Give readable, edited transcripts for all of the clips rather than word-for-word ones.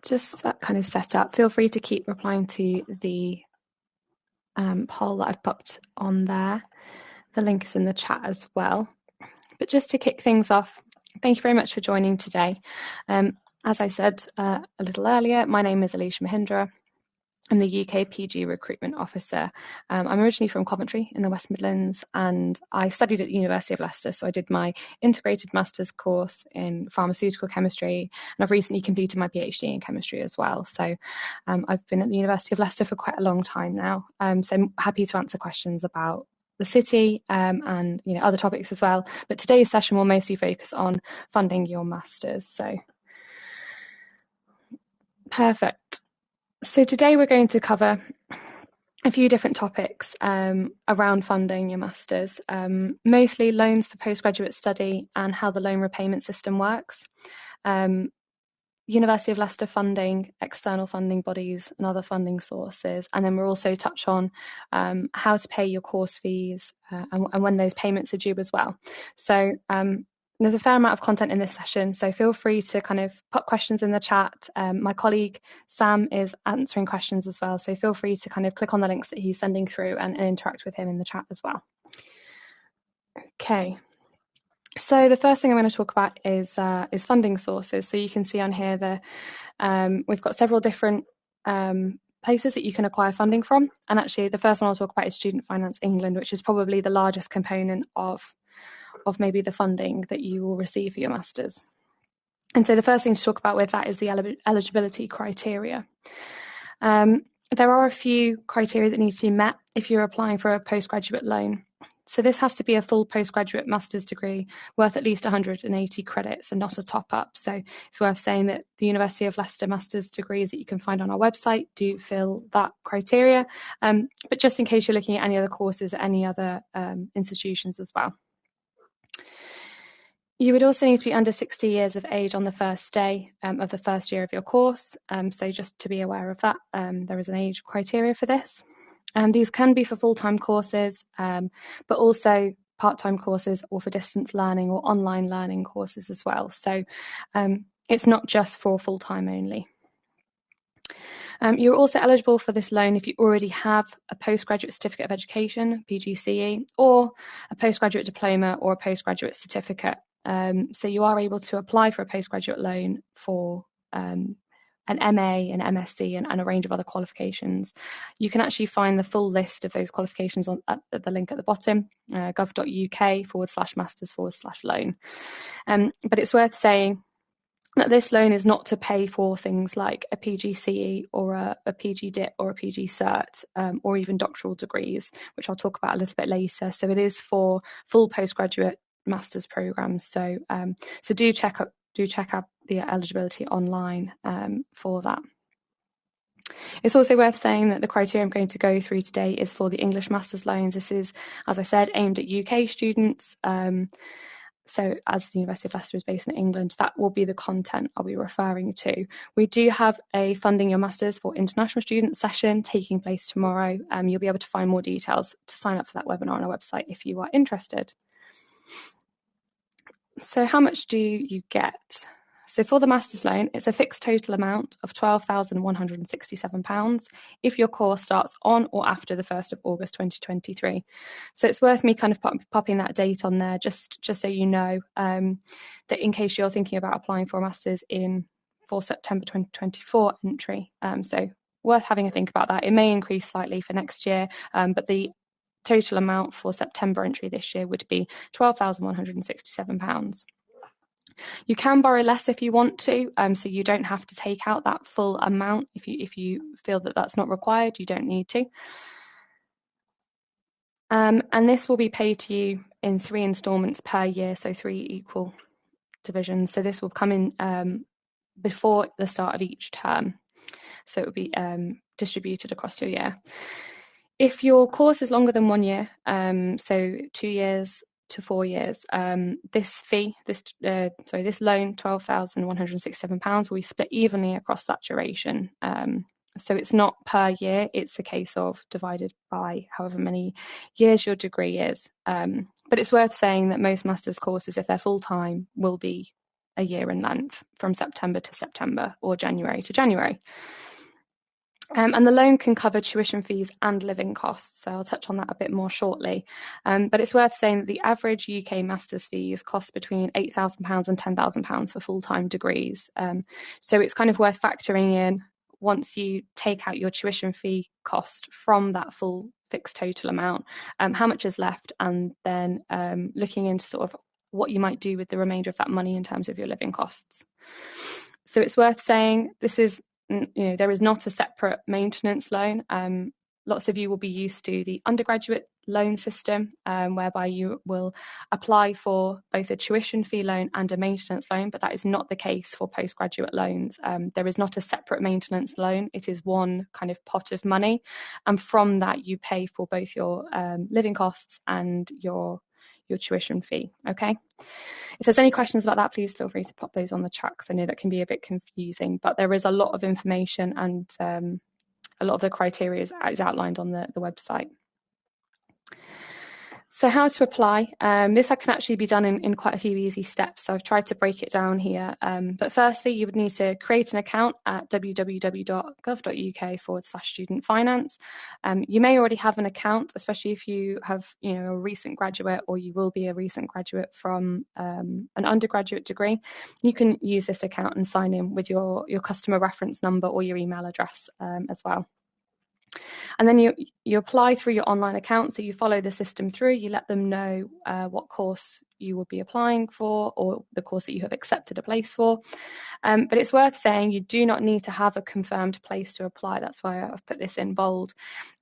just that kind of set up, feel free to keep replying to the poll that I've popped on there. The link is in the chat as well. But just to kick things off, thank you very much for joining today. As I said a little earlier, my name is Alicia Mahindra. I'm the UK PG Recruitment Officer. I'm originally from Coventry in the West Midlands, and I studied at the University of Leicester. So I did my integrated master's course in pharmaceutical chemistry, and I've recently completed my PhD in chemistry as well. So I've been at the University of Leicester for quite a long time now. So I'm happy to answer questions about the city and other topics as well. But today's session will mostly focus on funding your masters. So perfect. So today we're going to cover a few different topics around funding your masters, mostly loans for postgraduate study and how the loan repayment system works, University of Leicester funding, external funding bodies and other funding sources, and then we'll also touch on how to pay your course fees and when those payments are due as well. So there's a fair amount of content in this session, so feel free to kind of put questions in the chat. My colleague Sam is answering questions as well, so feel free to kind of click on the links that he's sending through and interact with him in the chat as well. Okay, so the first thing I'm going to talk about is funding sources. So you can see on here we've got several different places that you can acquire funding from, and actually the first one I'll talk about is Student Finance England, which is probably the largest component of maybe the funding that you will receive for your masters. And so the first thing to talk about with that is the eligibility criteria. There are a few criteria that need to be met if you're applying for a postgraduate loan. So this has to be a full postgraduate master's degree worth at least 180 credits and not a top-up. So it's worth saying that the University of Leicester master's degrees that you can find on our website do fill that criteria. But just in case you're looking at any other courses at any other institutions as well. You would also need to be under 60 years of age on the first day of the first year of your course. So just to be aware of that, there is an age criteria for this. These can be for full-time courses, but also part-time courses or for distance learning or online learning courses as well. So it's not just for full-time only. You're also eligible for this loan if you already have a postgraduate certificate of education, PGCE, or a postgraduate diploma or a postgraduate certificate. So you are able to apply for a postgraduate loan for an MA, an MSc, and a range of other qualifications. You can actually find the full list of those qualifications at the link at the bottom, gov.uk/masters/loan. But it's worth saying that this loan is not to pay for things like a PGCE or a PG DIP or a PG Cert or even doctoral degrees, which I'll talk about a little bit later. So it is for full postgraduate master's programs. So do check out the eligibility online for that. It's also worth saying that the criteria I'm going to go through today is for the English master's loans. This is, as I said, aimed at UK students. So as the University of Leicester is based in England, that will be the content I'll be referring to. We do have a Funding Your Masters for International Students session taking place tomorrow. You'll be able to find more details to sign up for that webinar on our website if you are interested. So how much do you get? So for the master's loan, it's a fixed total amount of £12,167 if your course starts on or after the 1st of August 2023. So it's worth me kind of popping that date on there just so you know that in case you're thinking about applying for a master's for September 2024 entry. So worth having a think about that. It may increase slightly for next year, but the total amount for September entry this year would be £12,167. You can borrow less if you want to, so you don't have to take out that full amount. If you feel that that's not required, you don't need to. And this will be paid to you in 3 instalments per year, so 3 equal divisions. So this will come in before the start of each term. So it will be distributed across your year. If your course is longer than 1 year, so 2 years to 4 years, this loan, £12,167, will be split evenly across that duration. So it's not per year, it's a case of divided by however many years your degree is. But it's worth saying that most master's courses, if they're full-time, will be a year in length, from September to September or January to January. And the loan can cover tuition fees and living costs, so I'll touch on that a bit more shortly. But it's worth saying that the average UK master's fees cost between £8,000 and £10,000 for full-time degrees. So it's kind of worth factoring in, once you take out your tuition fee cost from that full fixed total amount, how much is left, and then looking into sort of what you might do with the remainder of that money in terms of your living costs. So it's worth saying this is, there is not a separate maintenance loan. Lots of you will be used to the undergraduate loan system, whereby you will apply for both a tuition fee loan and a maintenance loan, but that is not the case for postgraduate loans. There is not a separate maintenance loan. It is one kind of pot of money, and from that you pay for both your living costs and your tuition fee. Okay. If there's any questions about that, please feel free to pop those on the chat, because I know that can be a bit confusing, but there is a lot of information, and a lot of the criteria is outlined on the website. So how to apply? This can actually be done in quite a few easy steps. So I've tried to break it down here. But firstly, you would need to create an account at www.gov.uk/student finance. You may already have an account, especially if you have, a recent graduate, or you will be a recent graduate from an undergraduate degree. You can use this account and sign in with your customer reference number or your email address as well. And then you apply through your online account. So you follow the system through, you let them know what course you will be applying for, or the course that you have accepted a place for. But it's worth saying you do not need to have a confirmed place to apply. That's why I've put this in bold.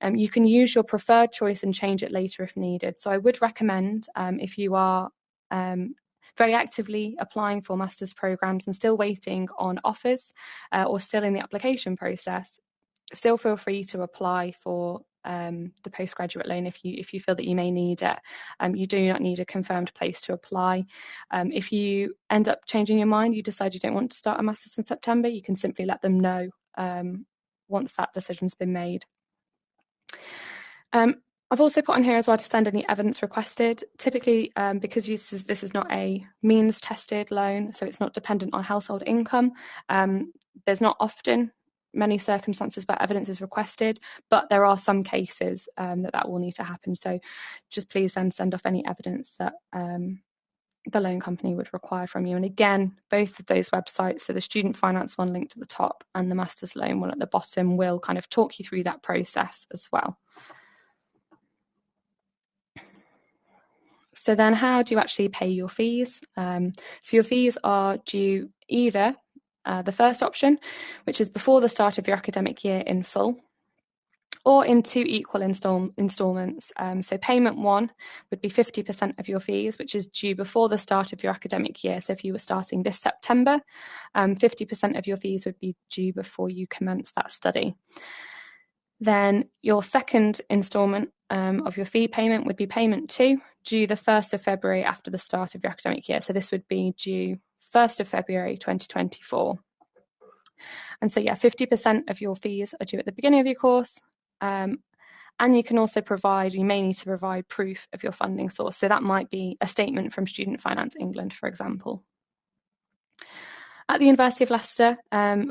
You can use your preferred choice and change it later if needed. So I would recommend, if you are very actively applying for master's programs and still waiting on offers, or still in the application process, still feel free to apply for the postgraduate loan if you feel that you may need it. You do not need a confirmed place to apply. If you end up changing your mind, you decide you don't want to start a master's in September, you can simply let them know once that decision's been made. I've also put on here as well to send any evidence requested. Typically, because this is not a means tested loan, so it's not dependent on household income, there's not often many circumstances where evidence is requested, but there are some cases that will need to happen. So just please then send off any evidence that the loan company would require from you. And again, both of those websites, so the student finance one linked at the top and the master's loan one at the bottom, will kind of talk you through that process as well. So then how do you actually pay your fees? So your fees are due either the first option, which is before the start of your academic year in full, or in two equal instalments. So payment 1 would be 50% of your fees, which is due before the start of your academic year. So if you were starting this September, 50% of your fees would be due before you commence that study. Then your second instalment of your fee payment would be payment 2, due the 1st of February after the start of your academic year. So this would be due 1st of February 2024. And so 50% of your fees are due at the beginning of your course. And you can also you may need to provide proof of your funding source. So that might be a statement from Student Finance England, for example. At the University of Leicester,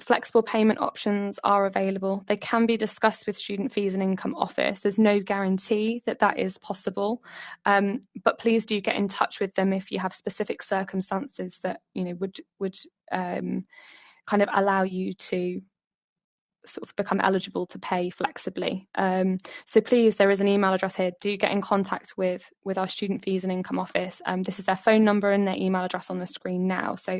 flexible payment options are available. They can be discussed with Student Fees and Income Office. There's no guarantee that that is possible, but please do get in touch with them if you have specific circumstances that would kind of allow you to sort of become eligible to pay flexibly. So please, there is an email address here. Do get in contact with our Student Fees and Income Office. This is their phone number and their email address on the screen now. So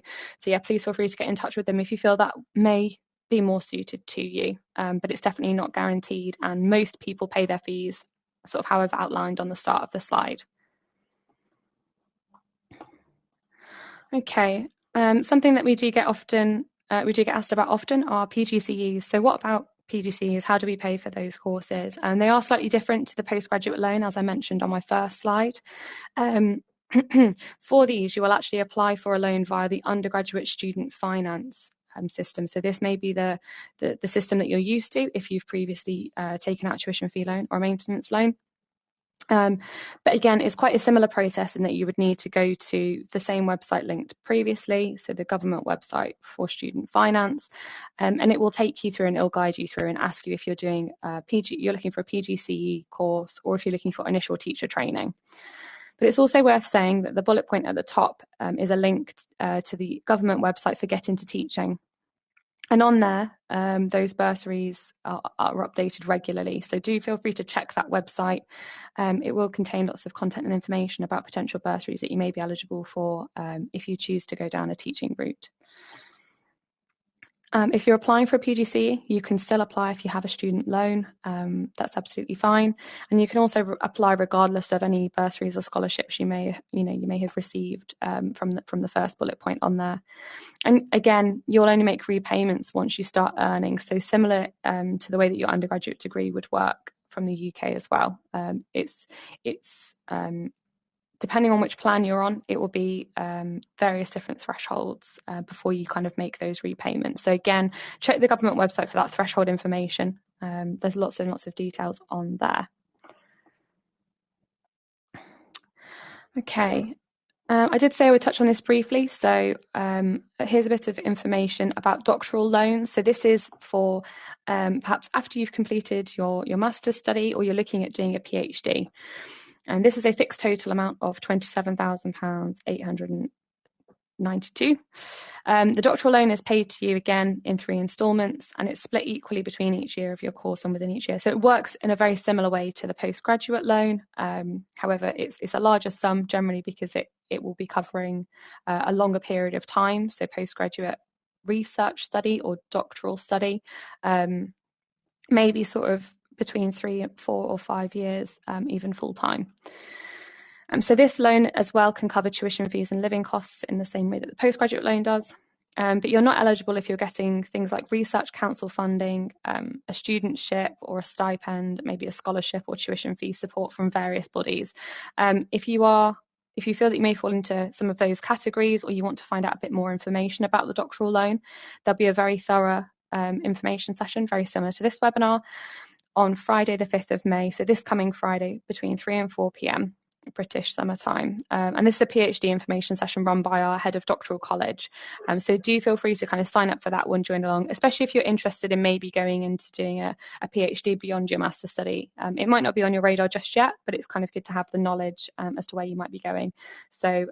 please feel free to get in touch with them if you feel that may be more suited to you. But it's definitely not guaranteed, and most people pay their fees sort of how I've outlined on the start of the slide. Okay, something that we do get asked about often are PGCEs. So what about PGCEs? How do we pay for those courses? And they are slightly different to the postgraduate loan, as I mentioned on my first slide. For these, you will actually apply for a loan via the undergraduate student finance system. So this may be the system that you're used to if you've previously taken out a tuition fee loan or a maintenance loan. But again, it's quite a similar process in that you would need to go to the same website linked previously, so the government website for student finance, and it will take you through and it'll guide you through and ask you if you're doing you're looking for a PGCE course or if you're looking for initial teacher training. But it's also worth saying that the bullet point at the top is a link to the government website for Get Into Teaching. And on there, those bursaries are updated regularly. So do feel free to check that website. It will contain lots of content and information about potential bursaries that you may be eligible for if you choose to go down a teaching route. If you're applying for a PGCE, you can still apply if you have a student loan. That's absolutely fine, and you can also apply regardless of any bursaries or scholarships you may have received from the first bullet point on there. And again, you'll only make repayments once you start earning. So similar to the way that your undergraduate degree would work from the UK as well. It's depending on which plan you're on, it will be various different thresholds before you kind of make those repayments. So again, check the government website for that threshold information. There's lots and lots of details on there. Okay. I did say I would touch on this briefly. So here's a bit of information about doctoral loans. So this is for perhaps after you've completed your master's study or you're looking at doing a PhD. And this is a fixed total amount of £27,892. The doctoral loan is paid to you again in 3 instalments, and it's split equally between each year of your course and within each year. So it works in a very similar way to the postgraduate loan. However, it's a larger sum generally because it will be covering a longer period of time. So postgraduate research study or doctoral study maybe sort of between 3, 4 or 5 years, even full time. So this loan as well can cover tuition fees and living costs in the same way that the postgraduate loan does. But you're not eligible if you're getting things like research council funding, a studentship or a stipend, maybe a scholarship or tuition fee support from various bodies. If you feel that you may fall into some of those categories or you want to find out a bit more information about the doctoral loan, there'll be a very thorough information session, very similar to this webinar, on Friday the 5th of May, so this coming Friday between 3 and 4 p.m. British summer time. And this is a PhD information session run by our head of doctoral college. So do feel free to kind of sign up for that one, join along, especially if you're interested in maybe going into doing a PhD beyond your master's study. It might not be on your radar just yet, but it's kind of good to have the knowledge as to where you might be going. So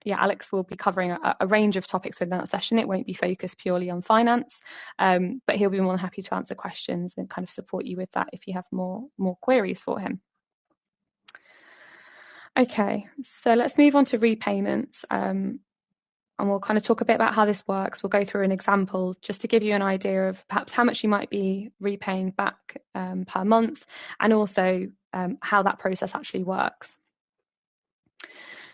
yeah, Alex will be covering a range of topics within that session. It won't be focused purely on finance, but he'll be more than happy to answer questions and kind of support you with that if you have more queries for him. Okay, so let's move on to repayments, and we'll kind of talk a bit about how this works. We'll go through an example just to give you an idea of perhaps how much you might be repaying back per month, and also how that process actually works.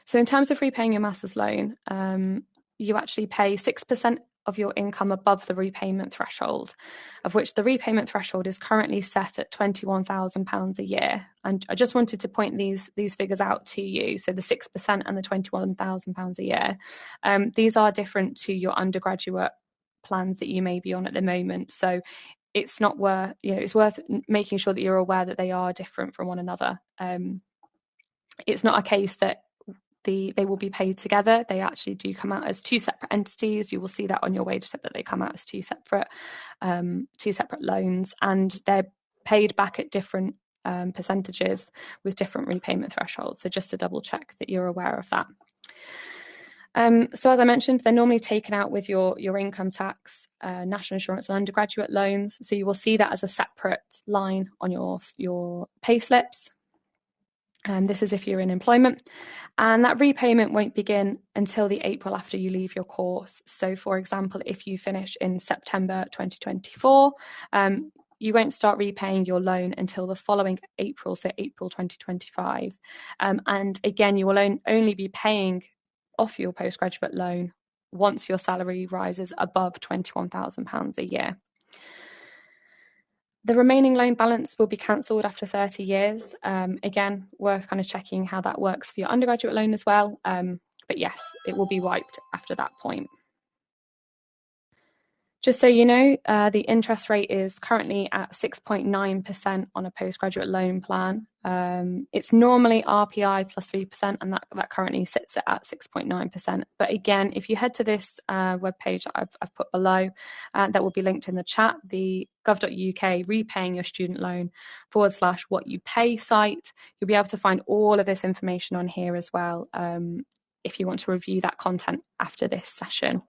So in terms of repaying your master's loan, you actually pay 6% of your income above the repayment threshold, of which the repayment threshold is currently set at £21,000 a year. And I just wanted to point these figures out to you. So the 6% and the £21,000 a year, these are different to your undergraduate plans that you may be on at the moment. So it's not worth, it's worth making sure that you're aware that they are different from one another. It's not a case that they will be paid together. They actually do come out as 2 separate entities. You will see that on your wage slip that they come out as two separate loans, and they're paid back at different percentages with different repayment thresholds. So just to double check that you're aware of that. So as I mentioned, they're normally taken out with your income tax, national insurance and undergraduate loans. So you will see that as a separate line on your pay slips. This is if you're in employment, and that repayment won't begin until the April after you leave your course. So for example, if you finish in September 2024, you won't start repaying your loan until the following April, so April 2025. And again, you will only be paying off your postgraduate loan once your salary rises above £21,000 a year. The remaining loan balance will be cancelled after 30 years. Again, worth kind of checking how that works for your undergraduate loan as well. But yes, it will be wiped after that point. Just so you know, the interest rate is currently at 6.9% on a postgraduate loan plan. It's normally RPI plus 3%, and that currently sits at 6.9%. But again, if you head to this webpage that I've put below, that will be linked in the chat, the gov.uk repaying your student loan / what you pay site, you'll be able to find all of this information on here as well, if you want to review that content after this session.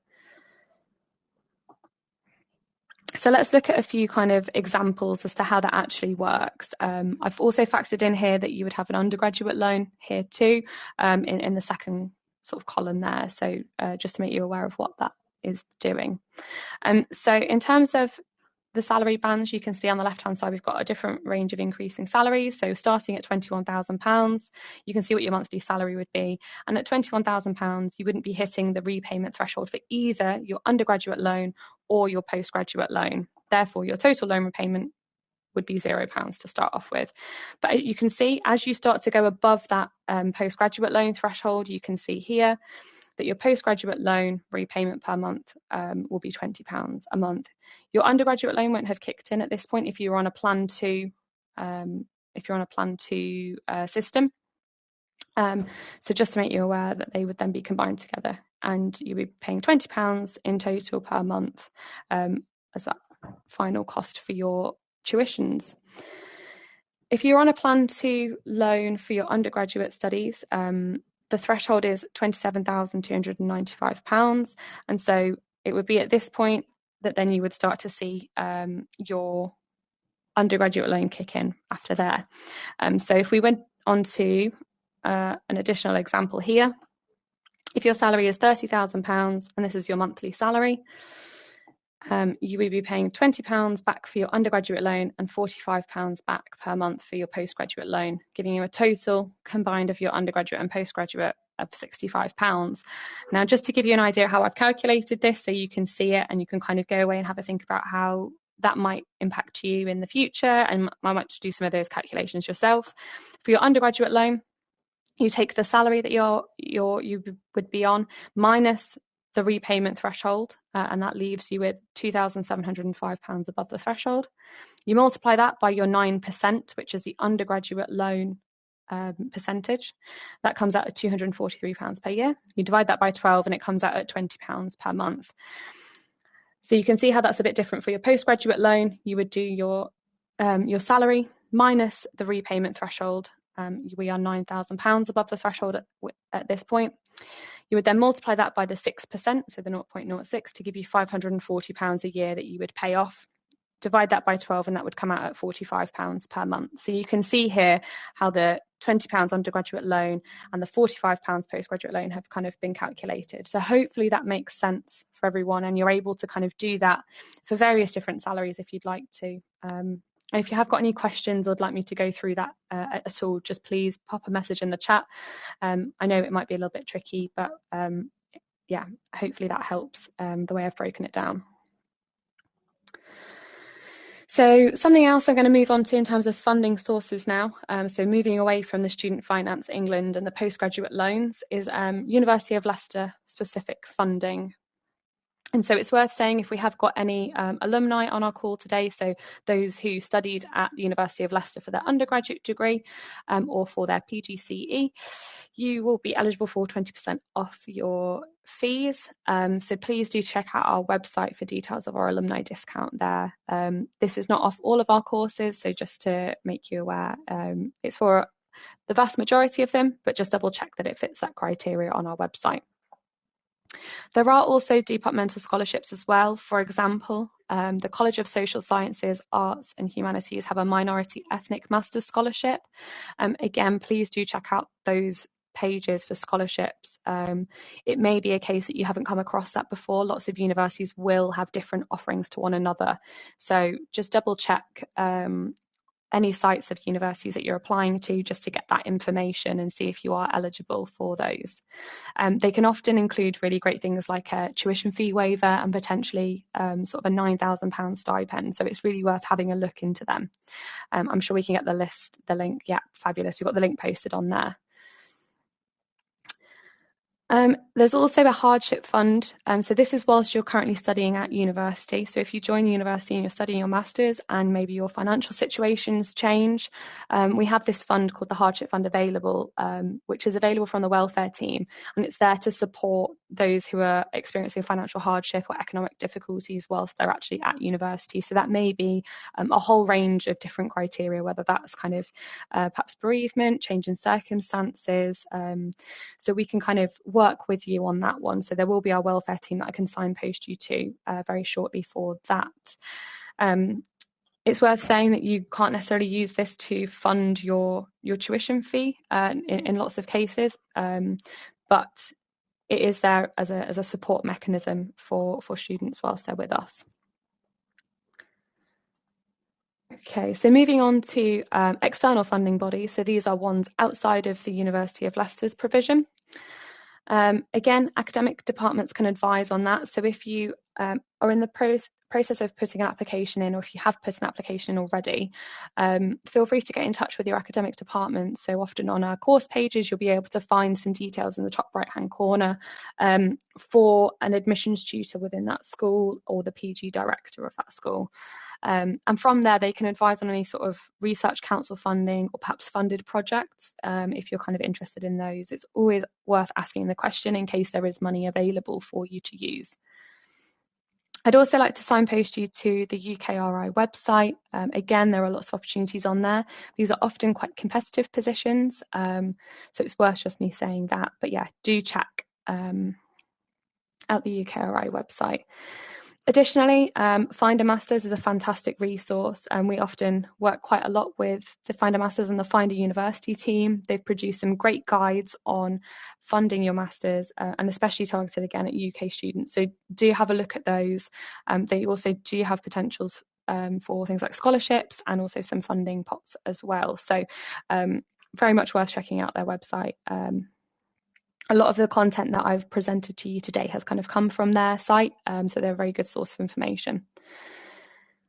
So let's look at a few kind of examples as to how that actually works. I've also factored in here that you would have an undergraduate loan here too, in the second sort of column there. So just to make you aware of what that is doing. So in terms of the salary bands, you can see on the left-hand side, we've got a different range of increasing salaries. So starting at £21,000, you can see what your monthly salary would be. And at £21,000, you wouldn't be hitting the repayment threshold for either your undergraduate loan or your postgraduate loan. Therefore, your total loan repayment would be £0 to start off with. But you can see as you start to go above that postgraduate loan threshold, you can see here that your postgraduate loan repayment per month will be £20 a month. Your undergraduate loan won't have kicked in at this point if you're on a plan 2 system. So just to make you aware that they would then be combined together, and you'll be paying £20 in total per month as that final cost for your tuitions. If you're on a plan 2 loan for your undergraduate studies, the threshold is £27,295, and so it would be at this point that then you would start to see your undergraduate loan kick in after there. So if we went on to an additional example here, if your salary is £30,000 and this is your monthly salary, you will be paying £20 back for your undergraduate loan and £45 back per month for your postgraduate loan, giving you a total combined of your undergraduate and postgraduate of £65. Now, just to give you an idea how I've calculated this, so you can see it and you can kind of go away and have a think about how that might impact you in the future, and I might do some of those calculations yourself. For your undergraduate loan, you take the salary that you would be on minus the repayment threshold, and that leaves you with £2,705 above the threshold. You multiply that by your 9%, which is the undergraduate loan percentage. That comes out at £243 per year. You divide that by 12 and it comes out at £20 per month. So you can see how that's a bit different for your postgraduate loan. You would do your salary minus the repayment threshold. We are £9,000 above the threshold at this point. You would then multiply that by the 6%, so the 0.06, to give you £540 a year that you would pay off. Divide that by 12 and that would come out at £45 per month. So you can see here how the £20 undergraduate loan and the £45 postgraduate loan have kind of been calculated. So hopefully that makes sense for everyone, and you're able to kind of do that for various different salaries if you'd like to. And if you have got any questions or would like me to go through that at all, just please pop a message in the chat. I know it might be a little bit tricky, but yeah, hopefully that helps the way I've broken it down. So something else I'm going to move on to in terms of funding sources now, so moving away from the Student Finance England and the postgraduate loans, is University of Leicester specific funding. And so it's worth saying, if we have got any alumni on our call today, so those who studied at the University of Leicester for their undergraduate degree or for their PGCE, you will be eligible for 20% off your fees. So please do check out our website for details of our alumni discount there. This is not off all of our courses, so just to make you aware, it's for the vast majority of them, but just double check that it fits that criteria on our website. There are also departmental scholarships as well. For example, the College of Social Sciences, Arts and Humanities have a minority ethnic master's scholarship. Again, please do check out those pages for scholarships. It may be a case that you haven't come across that before. Lots of universities will have different offerings to one another. So just double check any sites of universities that you're applying to, just to get that information and see if you are eligible for those. They can often include really great things like a tuition fee waiver and potentially sort of a £9,000 stipend. So it's really worth having a look into them. I'm sure we can get the link. Yeah, fabulous. We've got the link posted on there. There's also a hardship fund. So this is whilst you're currently studying at university. So if you join the university and you're studying your master's and maybe your financial situations change, we have this fund called the Hardship Fund available, which is available from the welfare team. And it's there to support those who are experiencing financial hardship or economic difficulties whilst they're actually at university. So that may be a whole range of different criteria, whether that's kind of perhaps bereavement, change in circumstances. So we can kind of work with you on that one. So there will be our welfare team that I can signpost you to very shortly for that. It's worth saying that you can't necessarily use this to fund your tuition fee in lots of cases, but it is there as a support mechanism for students whilst they're with us. Okay, so moving on to external funding bodies. So these are ones outside of the University of Leicester's provision. Again, academic departments can advise on that. So if you are in the process of putting an application in, or if you have put an application in already, feel free to get in touch with your academic department. So often on our course pages, you'll be able to find some details in the top right-hand corner for an admissions tutor within that school or the PG director of that school. And from there, they can advise on any sort of research council funding or perhaps funded projects. If you're kind of interested in those, it's always worth asking the question in case there is money available for you to use. I'd also like to signpost you to the UKRI website. Again, there are lots of opportunities on there. These are often quite competitive positions, so it's worth just me saying that. But yeah, do check out the UKRI website. Additionally, Find a Masters is a fantastic resource, and we often work quite a lot with the Find a Masters and the Find a University team. They've produced some great guides on funding your Masters, and especially targeted again at UK students. So do have a look at those. They also do have potentials for things like scholarships and also some funding pots as well. So very much worth checking out their website. A lot of the content that I've presented to you today has kind of come from their site, so they're a very good source of information.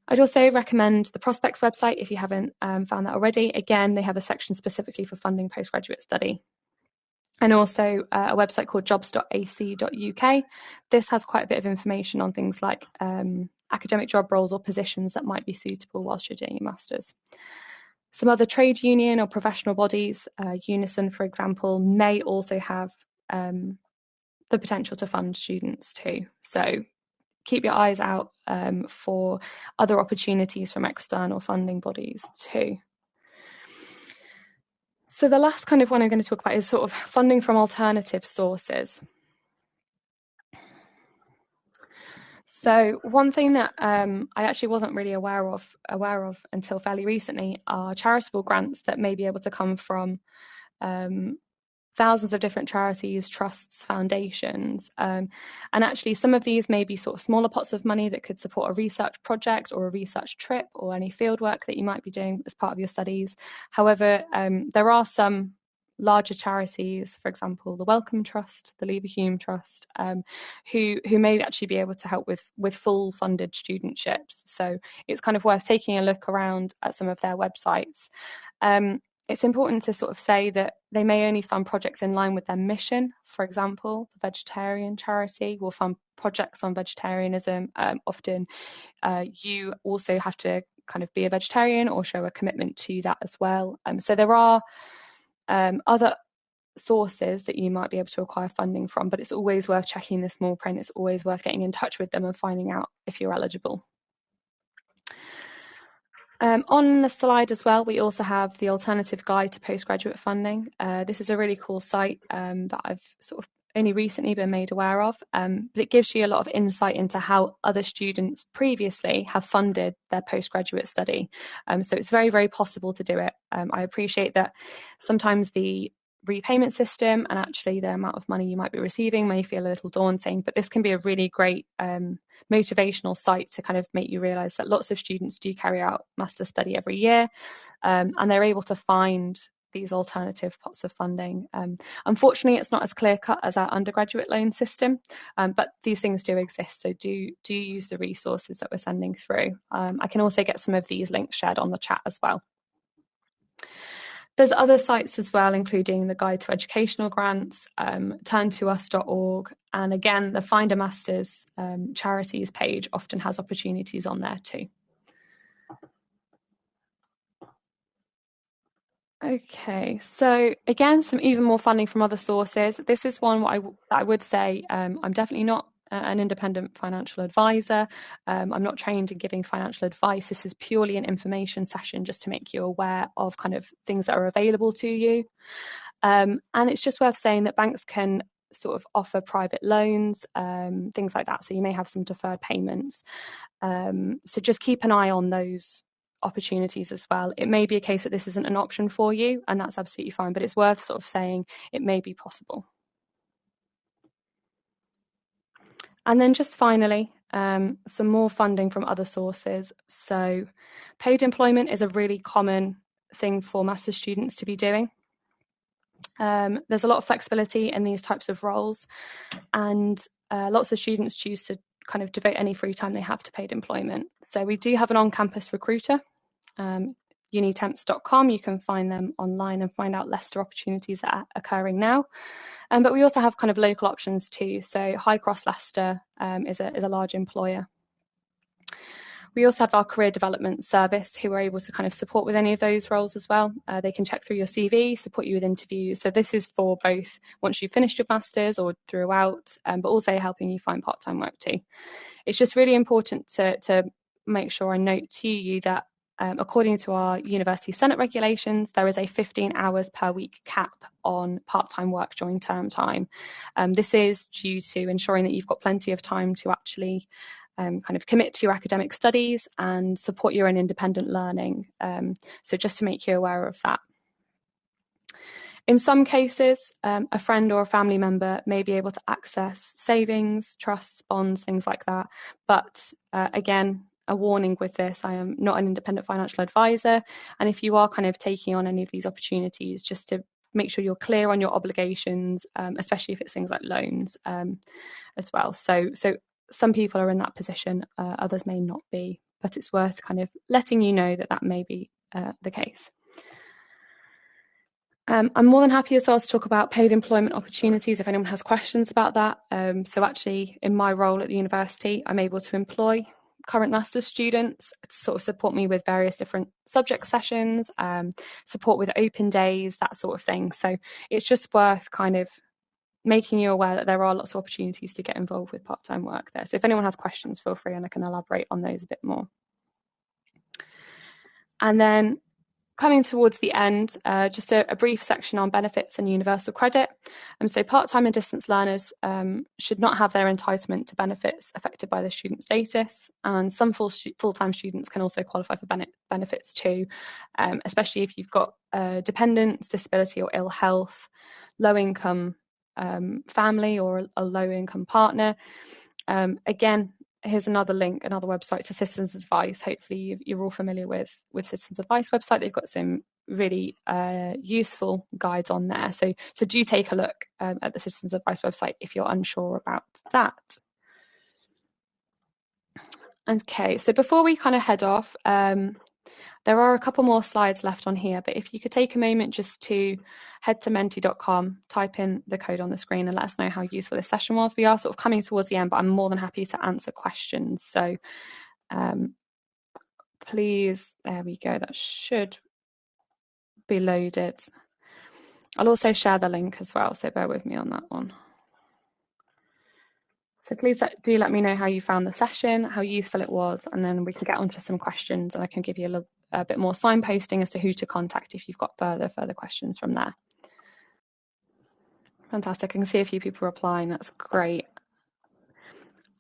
I'd also recommend the Prospects website if you haven't found that already. Again, they have a section specifically for funding postgraduate study. And also a website called jobs.ac.uk. This has quite a bit of information on things like academic job roles or positions that might be suitable whilst you're doing your Masters. Some other trade union or professional bodies, Unison, for example, may also have the potential to fund students too. So keep your eyes out for other opportunities from external funding bodies too. So the last kind of one I'm going to talk about is sort of funding from alternative sources. So one thing that I actually wasn't really aware of until fairly recently are charitable grants that may be able to come from thousands of different charities, trusts, foundations. And actually some of these may be sort of smaller pots of money that could support a research project or a research trip or any fieldwork that you might be doing as part of your studies. However, there are some larger charities, for example, the Wellcome Trust, the Lever Hume Trust, who may actually be able to help with full funded studentships. So it's kind of worth taking a look around at some of their websites. It's important to sort of say that they may only fund projects in line with their mission. For example, the Vegetarian Charity will fund projects on vegetarianism. Often you also have to kind of be a vegetarian or show a commitment to that as well. So there are other sources that you might be able to acquire funding from, but it's always worth checking the small print. It's always worth getting in touch with them and finding out if you're eligible. On the slide as well, we also have the Alternative Guide to Postgraduate Funding. This is a really cool site that I've sort of only recently been made aware of, but it gives you a lot of insight into how other students previously have funded their postgraduate study. So it's very, very possible to do it. I appreciate that sometimes the repayment system and actually the amount of money you might be receiving may feel a little daunting, but this can be a really great motivational site to kind of make you realize that lots of students do carry out master's study every year, and they're able to find these alternative pots of funding. Unfortunately, it's not as clear-cut as our undergraduate loan system, but these things do exist, so do use the resources that we're sending through. I can also get some of these links shared on the chat as well. There's other sites as well, including the Guide to Educational Grants, turntous.org, and again, the Find a Masters charities page often has opportunities on there too. Okay, so again, some even more funding from other sources. This is one I would say I'm definitely not an independent financial advisor. I'm not trained in giving financial advice. This is purely an information session just to make you aware of kind of things that are available to you. And it's just worth saying that banks can sort of offer private loans, things like that. So you may have some deferred payments. So just keep an eye on those opportunities as well. It may be a case that this isn't an option for you, and that's absolutely fine, but it's worth sort of saying it may be possible. And then just finally, some more funding from other sources. So paid employment is a really common thing for master's students to be doing. There's a lot of flexibility in these types of roles, and lots of students choose to kind of devote any free time they have to paid employment. So we do have an on-campus recruiter, unitemps.com. You can find them online and find out Leicester opportunities that are occurring now. But we also have kind of local options too. So High Cross Leicester is a large employer. We also have our career development service who are able to kind of support with any of those roles as well. They can check through your CV, support you with interviews. So this is for both once you've finished your master's or throughout, but also helping you find part-time work too. It's just really important to make sure I note to you that according to our University Senate regulations, there is a 15 hours per week cap on part-time work during term time. This is due to ensuring that you've got plenty of time to actually kind of commit to your academic studies and support your own independent learning. So just to make you aware of that. In some cases, a friend or a family member may be able to access savings, trusts, bonds, things like that. But again, a warning with this, I am not an independent financial advisor. And if you are kind of taking on any of these opportunities, just to make sure you're clear on your obligations, especially if it's things like loans as well. So some people are in that position, others may not be, but it's worth kind of letting you know that that may be the case. I'm more than happy as well to talk about paid employment opportunities if anyone has questions about that. So actually, in my role at the university, I'm able to employ current master's students to sort of support me with various different subject sessions, support with open days, that sort of thing. So it's just worth kind of making you aware that there are lots of opportunities to get involved with part-time work there. So if anyone has questions, feel free and I can elaborate on those a bit more. And then coming towards the end, just a brief section on benefits and universal credit. So part-time and distance learners should not have their entitlement to benefits affected by their student status. And some full-time students can also qualify for benefits too, especially if you've got dependents, disability or ill health, low income family or a low income partner. Again, here's another link, another website to Citizens Advice. Hopefully you're all familiar with Citizens Advice website. They've got some really useful guides on there. So do take a look at the Citizens Advice website if you're unsure about that. Okay, so before we kind of head off, there are a couple more slides left on here, but if you could take a moment just to head to menti.com, type in the code on the screen and let us know how useful this session was. We are sort of coming towards the end, but I'm more than happy to answer questions. So please, there we go, that should be loaded. I'll also share the link as well, so bear with me on that one. So please do let me know how you found the session, how useful it was, and then we can get onto some questions and I can give you a bit more signposting as to who to contact if you've got further questions from there. Fantastic. I can see a few people replying. That's great.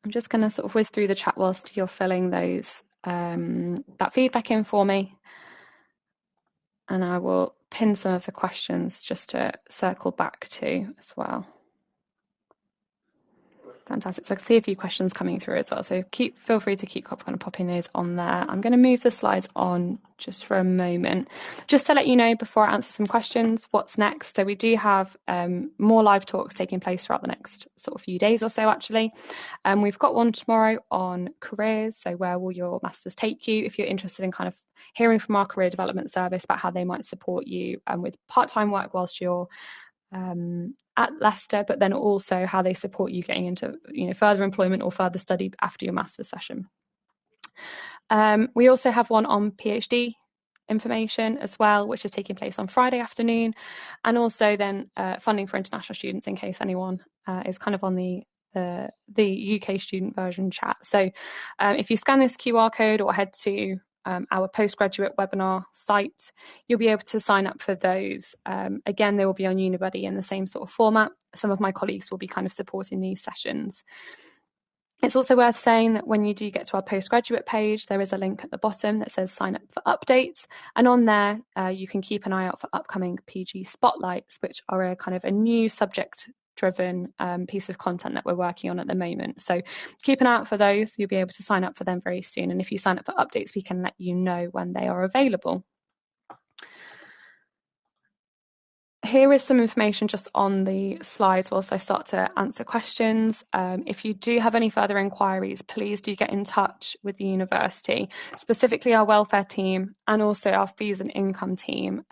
I'm just going to sort of whiz through the chat whilst you're filling those that feedback in for me. And I will pin some of the questions just to circle back to as well. Fantastic. So I can see a few questions coming through as well. So feel free to keep kind of popping those on there. I'm going to move the slides on just for a moment, just to let you know before I answer some questions, what's next. So we do have more live talks taking place throughout the next sort of few days or so, actually. We've got one tomorrow on careers. So where will your masters take you? If you're interested in kind of hearing from our career development service about how they might support you with part-time work whilst you're at Leicester, but then also how they support you getting into further employment or further study after your master's session. We also have one on PhD information as well, which is taking place on Friday afternoon, and also then funding for international students in case anyone is kind of on the UK student version chat. So if you scan this QR code or head to our postgraduate webinar site, you'll be able to sign up for those. Again, they will be on Unibuddy in the same sort of format. Some of my colleagues will be kind of supporting these sessions. It's also worth saying that when you do get to our postgraduate page, there is a link at the bottom that says sign up for updates. And on there, you can keep an eye out for upcoming PG spotlights, which are a kind of a new subject-driven piece of content that we're working on at the moment. So keep an eye out for those. You'll be able to sign up for them very soon. And if you sign up for updates, we can let you know when they are available. Here is some information just on the slides whilst I start to answer questions. If you do have any further inquiries, please do get in touch with the university, specifically our welfare team and also our fees and income team.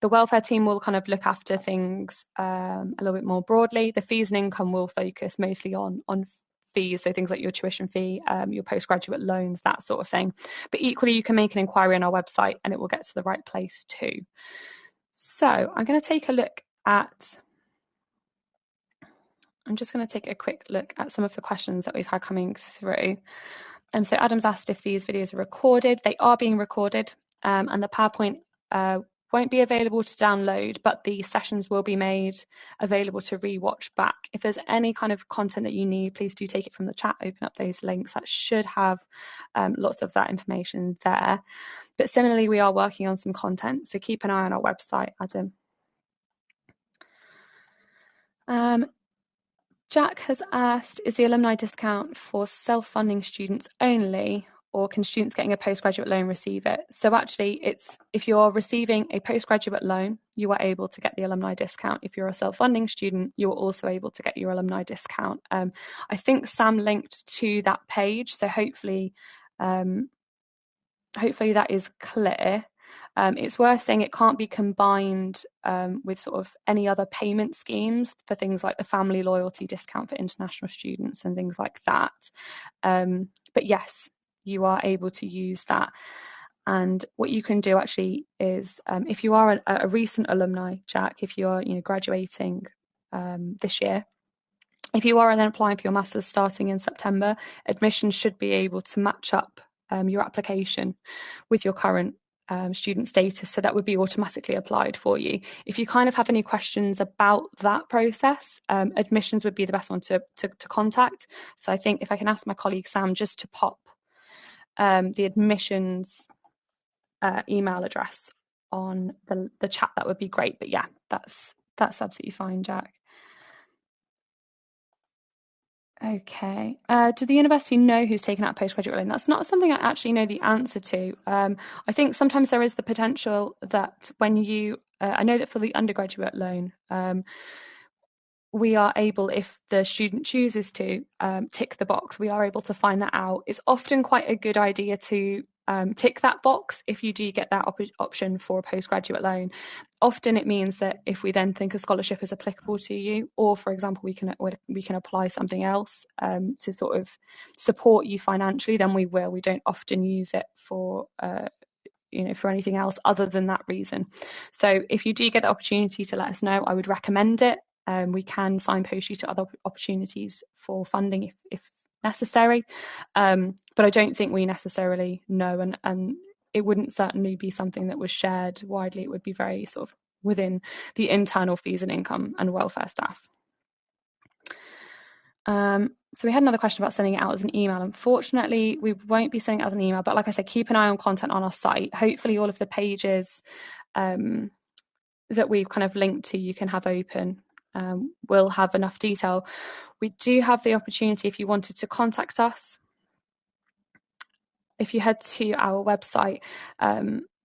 The welfare team will kind of look after things a little bit more broadly. The fees and income will focus mostly on fees, so things like your tuition fee, your postgraduate loans, that sort of thing. But equally, you can make an inquiry on our website and it will get to the right place too. So I'm just going to take a quick look at some of the questions that we've had coming through. So Adam's asked if these videos are recorded. They are being recorded, and the PowerPoint won't be available to download, but the sessions will be made available to rewatch back. If there's any kind of content that you need, please do take it from the chat, open up those links. That should have lots of that information there. But similarly, we are working on some content, so keep an eye on our website, Adam. Jack has asked, is the alumni discount for self-funding students only, or can students getting a postgraduate loan receive it? So actually, it's if you're receiving a postgraduate loan, you are able to get the alumni discount. If you're a self-funding student, you are also able to get your alumni discount. I think Sam linked to that page, so hopefully that is clear. It's worth saying it can't be combined with sort of any other payment schemes for things like the family loyalty discount for international students and things like that. But yes, you are able to use that. And what you can do actually is, if you are a recent alumni, Jack, if you're graduating this year, if you are then applying for your master's starting in September, admissions should be able to match up your application with your current student status, so that would be automatically applied for you. If you kind of have any questions about that process, admissions would be the best one to contact. So I think if I can ask my colleague Sam just to pop the admissions email address on the chat, that would be great. But yeah, that's absolutely fine, Jack. Okay. Do the university know who's taken out a postgraduate loan? That's not something I actually know the answer to. I think sometimes there is the potential that when you, I know that for the undergraduate loan, we are able, if the student chooses to tick the box, we are able to find that out. It's often quite a good idea to tick that box if you do get that option for a postgraduate loan. Often it means that if we then think a scholarship is applicable to you, or for example we can apply something else to sort of support you financially, then we will. We don't often use it for for anything else other than that reason. So if you do get the opportunity to let us know, I would recommend it. We can signpost you to other opportunities for funding if necessary, but I don't think we necessarily know, and it wouldn't certainly be something that was shared widely. It would be very sort of within the internal fees and income and welfare staff. So we had another question about sending it out as an email. Unfortunately, we won't be sending it as an email, but like I said, keep an eye on content on our site. Hopefully all of the pages that we've kind of linked to you can have open will have enough detail. We do have the opportunity, if you wanted to contact us, if you head to our website,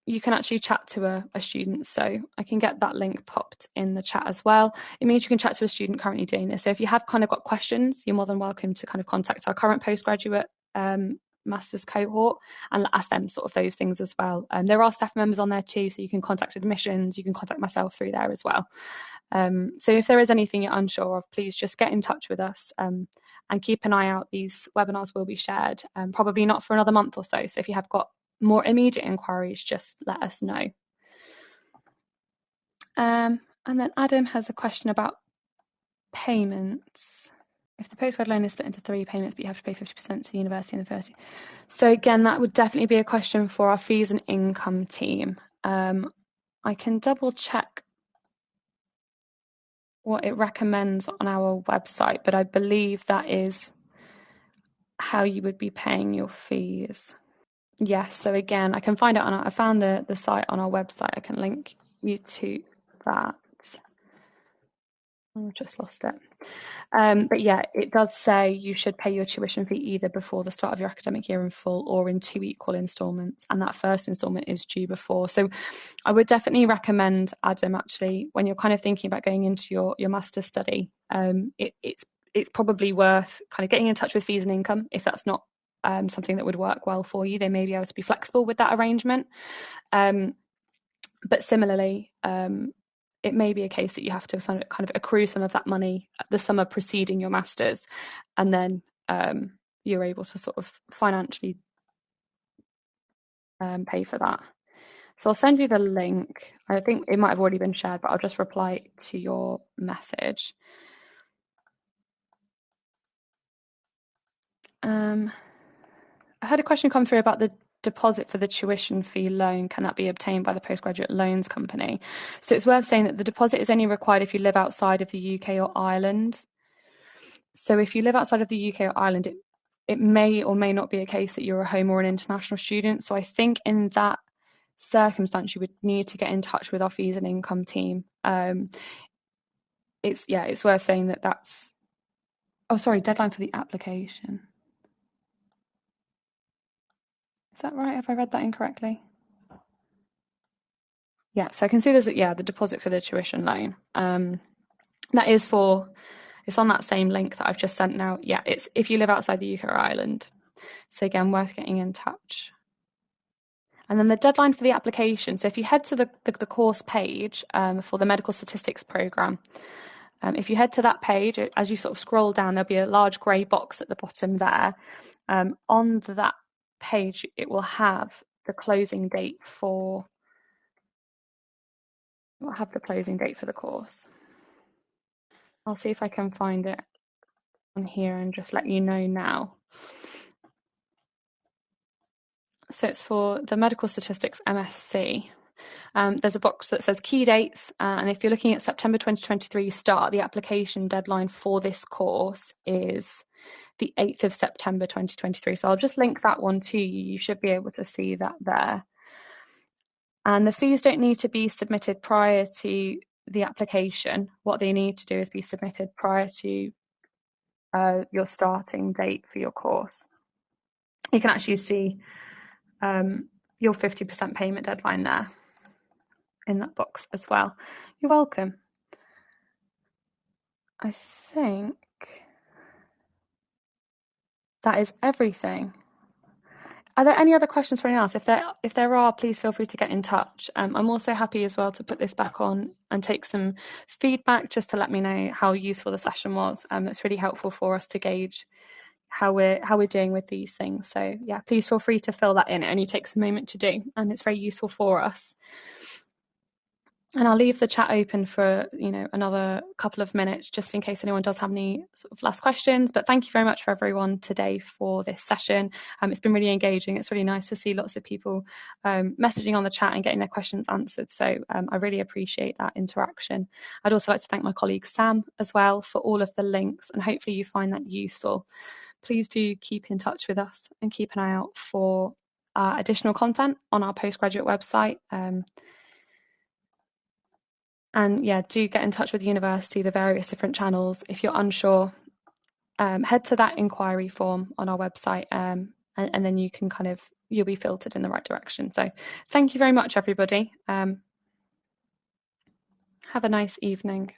you can actually chat to a student. So I can get that link popped in the chat as well. It means you can chat to a student currently doing this. So if you have kind of got questions, you're more than welcome to kind of contact our current postgraduate master's cohort and ask them sort of those things as well. There are staff members on there too, so you can contact admissions, you can contact myself through there as well. So if there is anything you're unsure of, please just get in touch with us and keep an eye out. These webinars will be shared, probably not for another month or so. So if you have got more immediate inquiries, just let us know. And then Adam has a question about payments. If the postgrad loan is split into 3 payments, but you have to pay 50% to the university and the 30%. So again, that would definitely be a question for our fees and income team. I can double check what it recommends on our website, but I believe that is how you would be paying your fees. Yes, so again, I can find out I found the site on our website. I can link you to that. I've just lost it. But yeah, it does say you should pay your tuition fee either before the start of your academic year in full or in 2 equal instalments, and that first instalment is due before. So I would definitely recommend, Adam, actually, when you're kind of thinking about going into your master's study, it's probably worth kind of getting in touch with fees and income if that's not something that would work well for you. They may be able to be flexible with that arrangement. But similarly, it may be a case that you have to kind of accrue some of that money the summer preceding your master's, and then you're able to sort of financially pay for that. So I'll send you the link. I think it might have already been shared, but I'll just reply to your message. I had a question come through about the deposit for the tuition fee loan. Can that be obtained by the postgraduate loans company? So it's worth saying that the deposit is only required if you live outside of the UK or Ireland. So if you live outside of the UK or Ireland, it may or may not be a case that you're a home or an international student. So I think in that circumstance, you would need to get in touch with our fees and income team. It's worth saying that that's, oh, sorry, deadline for the application. Is that right? Have I read that incorrectly? Yeah, so I can see there's, the deposit for the tuition loan. That is it's on that same link that I've just sent now. Yeah, it's if you live outside the UK or Ireland. So again, worth getting in touch. And then the deadline for the application. So if you head to the course page for the medical statistics program, if you head to that page, as you sort of scroll down, there'll be a large grey box at the bottom there. On that page, it will have the closing date for. We'll have the closing date for the course. I'll see if I can find it on here and just let you know now. So it's for the medical statistics MSc. There's a box that says key dates, and if you're looking at September 2023 start, the application deadline for this course is the 8th of September 2023. So I'll just link that one to you. You should be able to see that there. And the fees don't need to be submitted prior to the application. What they need to do is be submitted prior to your starting date for your course. You can actually see your 50% payment deadline there in that box as well. You're welcome. I think that is everything. Are there any other questions for anyone else? If there are, please feel free to get in touch. I'm also happy as well to put this back on and take some feedback just to let me know how useful the session was. It's really helpful for us to gauge how we're doing with these things. So yeah, please feel free to fill that in. It only takes a moment to do, and it's very useful for us. And I'll leave the chat open for another couple of minutes just in case anyone does have any sort of last questions. But thank you very much for everyone today for this session. It's been really engaging. It's really nice to see lots of people messaging on the chat and getting their questions answered. So I really appreciate that interaction. I'd also like to thank my colleague Sam as well for all of the links, and hopefully you find that useful. Please do keep in touch with us and keep an eye out for additional content on our postgraduate website. And yeah, do get in touch with the university, the various different channels. If you're unsure, head to that inquiry form on our website, and then you can you'll be filtered in the right direction. So thank you very much, everybody. Have a nice evening.